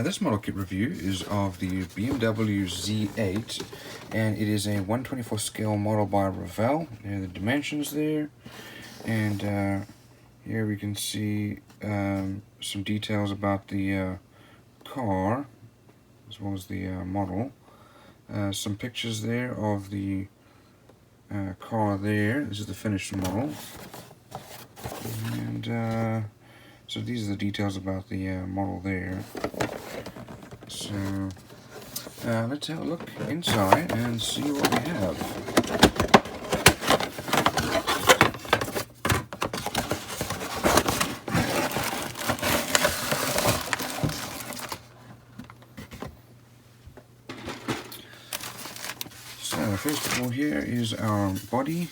This model kit review is of the BMW Z8, and it is a 1/24 scale model by Revell. There are the dimensions there, and here we can see some details about the car as well as the model. Some pictures there of the car there. This is the finished model, and so these are the details about the model there. So let's have a look inside and see what we have. So first of all, here is our body,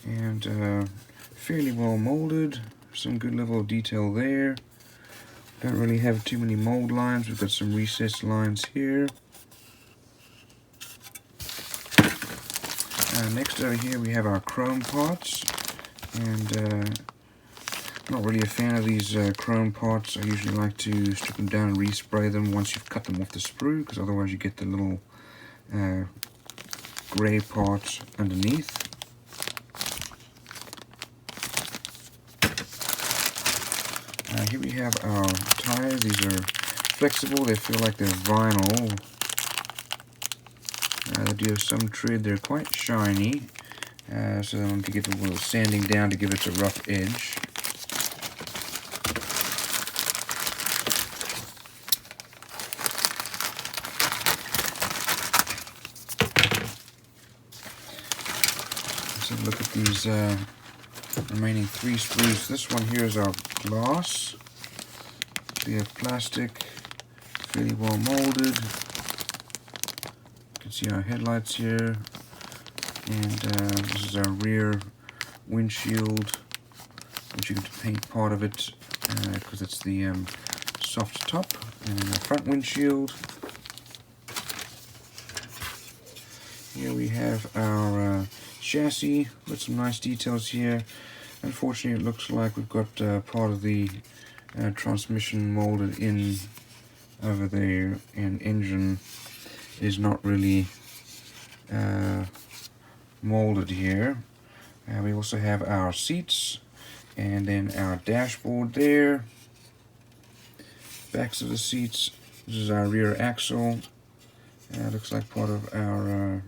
and fairly well molded. Some good level of detail there. Don't really have too many mold lines. We've got some recessed lines here. Next over here we have our chrome parts, and not really a fan of these chrome parts. I usually like to strip them down and respray them once you've cut them off the sprue, because otherwise you get the little grey parts underneath. Here we have our tires. These are flexible. They feel like they're vinyl. They do have some tread. They're quite shiny, so I'm going to get a little sanding down to give it a rough edge. Let's have a look at these remaining 3 sprues. This one here is our glass. We have plastic, fairly well molded. You can see our headlights here, and this is our rear windshield, which you can paint part of it because it's the soft top, and then the front windshield. Here we have our chassis with some nice details here. Unfortunately, it looks like we've got part of the transmission molded in over there, and engine is not really molded here. We also have our seats, and then our dashboard there. Backs of the seats. This is our rear axle. Looks like part of our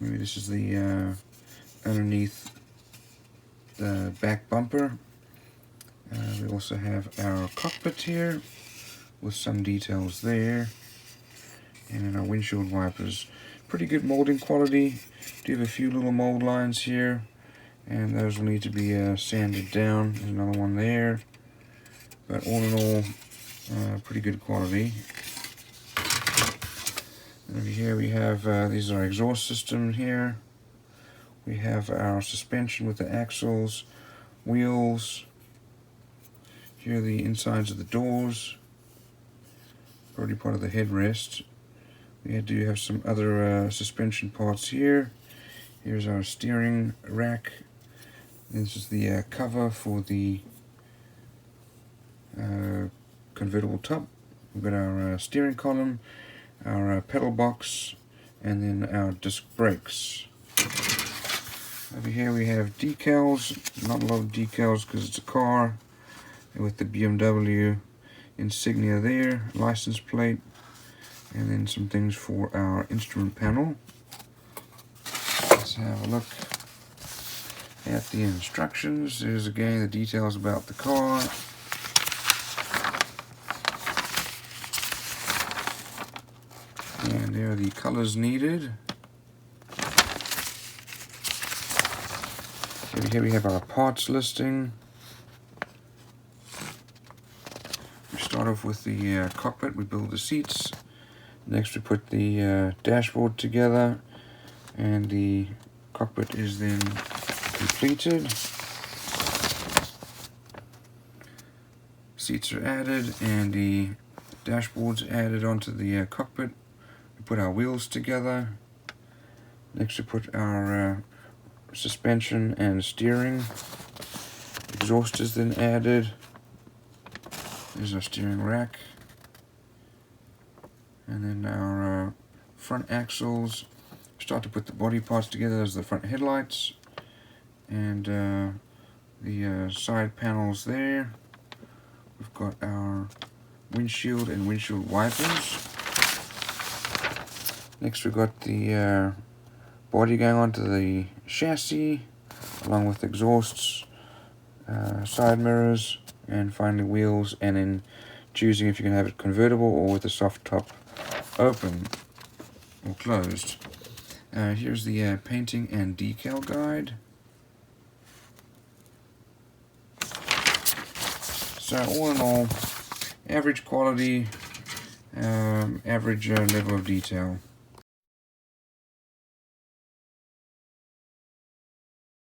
maybe this is the underneath the back bumper. We also have our cockpit here with some details there, and then our windshield wipers. Pretty good molding quality. Do have a few little mold lines here, and those will need to be sanded down. There's another one there, but all in all, pretty good quality. Over here we have these are our exhaust system here. We have our suspension with the axles, wheels. Here are the insides of the doors. Already part of the headrest. We do have some other suspension parts here. Here's our steering rack. This is the cover for the convertible top. We've got our steering column, our pedal box, and then our disc brakes. Over here we have decals. Not a lot of decals because it's a car, and with the BMW insignia there, license plate, and then some things for our instrument panel. Let's have a look at the instructions. There's again the details about the car. And there are the colors needed. Over here we have our parts listing. We start off with the cockpit. We build the seats. Next we put the dashboard together, and the cockpit is then completed. Seats are added, and the dashboard's added onto the cockpit. We put our wheels together. Next we put our suspension and steering. Exhaust is then added. There's our steering rack. And then our front axles. Start to put the body parts together. There's the front headlights. And the side panels there. We've got our windshield and windshield wipers. Next we've got the body going onto the chassis, along with exhausts, side mirrors, and finally wheels, and then choosing if you can have it convertible or with the soft top open or closed. Here's the painting and decal guide. So all in all, average quality, average level of detail.